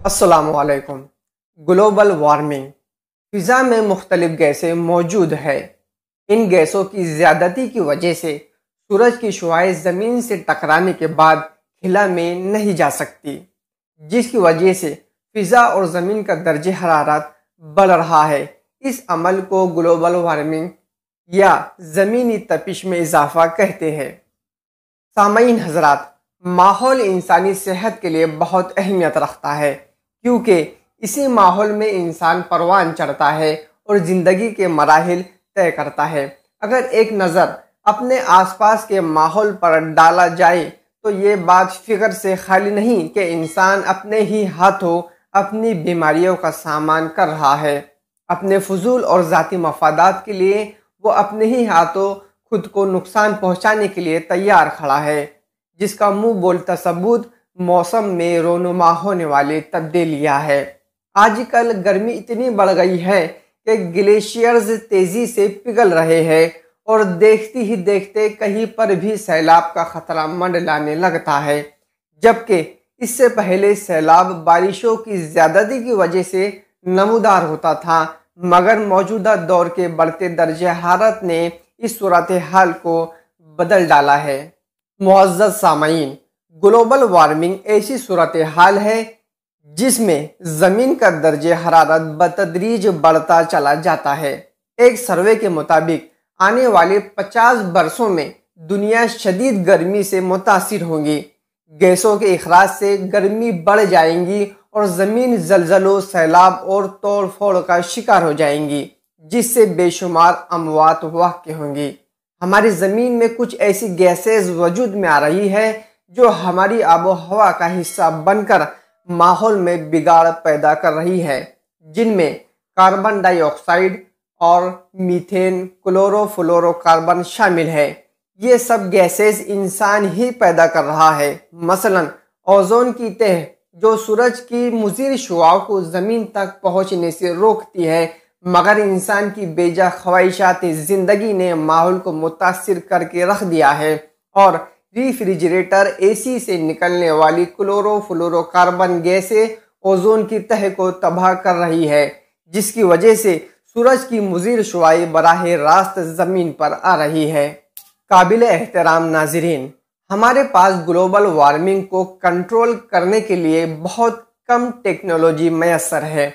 अस्सलामुअलैकुम। Global warming, फ़िज़ा में मुख्तलिफ़ गैसें मौजूद है। इन गैसों की ज़्यादती की वजह से सूरज की शुआएं ज़मीन से टकराने के बाद खिला में नहीं जा सकती, जिसकी वजह से फ़िज़ा और ज़मीन का दर्जे हरारत बढ़ रहा है। इस अमल को ग्लोबल वार्मिंग या ज़मीनी तपिश में इजाफ़ा कहते हैं। सामईन हज़रात, माहौल इंसानी सेहत के लिए बहुत अहमियत रखता है, क्योंकि इसी माहौल में इंसान परवान चढ़ता है और ज़िंदगी के मराहिल तय करता है। अगर एक नज़र अपने आसपास के माहौल पर डाला जाए तो ये बात फिक्र से खाली नहीं कि इंसान अपने ही हाथों अपनी बीमारियों का सामना कर रहा है। अपने फजूल और ज़ाती मफादात के लिए वो अपने ही हाथों खुद को नुकसान पहुंचाने के लिए तैयार खड़ा है, जिसका मुंह बोलता सबूत मौसम में रोनुमा होने वाली तब्दीलियां है। आजकल गर्मी इतनी बढ़ गई है कि ग्लेशियर्स तेजी से पिघल रहे हैं और देखते ही देखते कहीं पर भी सैलाब का खतरा मंडलाने लगता है, जबकि इससे पहले सैलाब बारिशों की ज्यादती की वजह से नमूदार होता था, मगर मौजूदा दौर के बढ़ते दर्जे हरारत ने इस सूरत हाल को बदल डाला है। मुअज़्ज़ज़ सामईन, ग्लोबल वार्मिंग ऐसी सूरत हाल है जिसमें ज़मीन का दर्जे हरारत बतदरीज बढ़ता चला जाता है। एक सर्वे के मुताबिक आने वाले 50 बरसों में दुनिया शदीद गर्मी से मुतासिर होगी। गैसों के इखराज से गर्मी बढ़ जाएंगी और ज़मीन जलजलों, सैलाब और तोड़ फोड़ का शिकार हो जाएंगी, जिससे बेशुमार अमवात वाक़ होंगी। हमारी ज़मीन में कुछ ऐसी गैसेस वजूद में आ रही है जो हमारी आबो हवा का हिस्सा बनकर माहौल में बिगाड़ पैदा कर रही है, जिनमें कार्बन डाइऑक्साइड और मीथेन, क्लोरोफ्लोरोकार्बन शामिल है। ये सब गैसेस इंसान ही पैदा कर रहा है। मसलन ओजोन की तह जो सूरज की मुज़िर शुआओं को ज़मीन तक पहुँचने से रोकती है, मगर इंसान की बेजा ख्वाहिशात ज़िंदगी ने माहौल को मुतासिर करके रख दिया है और रेफ्रिजरेटर, एसी से निकलने वाली क्लोरोफ्लोरोकार्बन गैसें ओजोन की तह को तबाह कर रही है, जिसकी वजह से सूरज की मुज़िर शुआएं बराह रास्त ज़मीन पर आ रही है। काबिल एहतराम नाज़रीन, हमारे पास ग्लोबल वार्मिंग को कंट्रोल करने के लिए बहुत कम टेक्नोलॉजी मैसर है,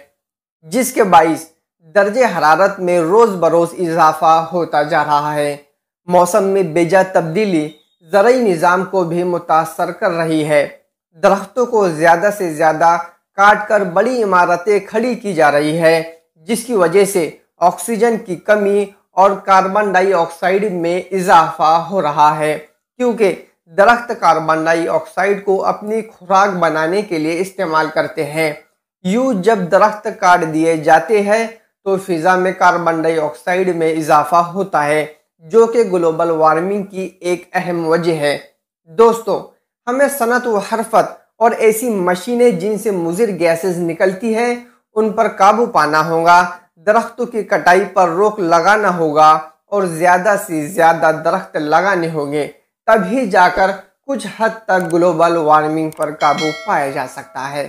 जिसके बाइस दर्जे हरारत में रोज़ बरोज़ इजाफा होता जा रहा है। मौसम में बेजा तब्दीली ज़रई निज़ाम को भी मुतासर कर रही है। दरख्तों को ज़्यादा से ज़्यादा काट कर बड़ी इमारतें खड़ी की जा रही है, जिसकी वजह से ऑक्सीजन की कमी और कार्बन डाइऑक्साइड में इजाफा हो रहा है, क्योंकि दरख्त कार्बन डाइऑक्साइड को अपनी खुराक बनाने के लिए इस्तेमाल करते हैं। यूँ जब दरख्त काट दिए जाते हैं तो फ़िज़ा में कार्बन डाइऑक्साइड में इजाफा होता है, जो कि ग्लोबल वार्मिंग की एक अहम वजह है। दोस्तों, हमें सनत व हरफत और ऐसी मशीनें जिनसे मुज़िर गैसेस निकलती हैं उन पर काबू पाना होगा, दरख्तों की कटाई पर रोक लगाना होगा और ज़्यादा से ज़्यादा दरख्त लगाने होंगे, तभी जाकर कुछ हद तक ग्लोबल वार्मिंग पर काबू पाया जा सकता है।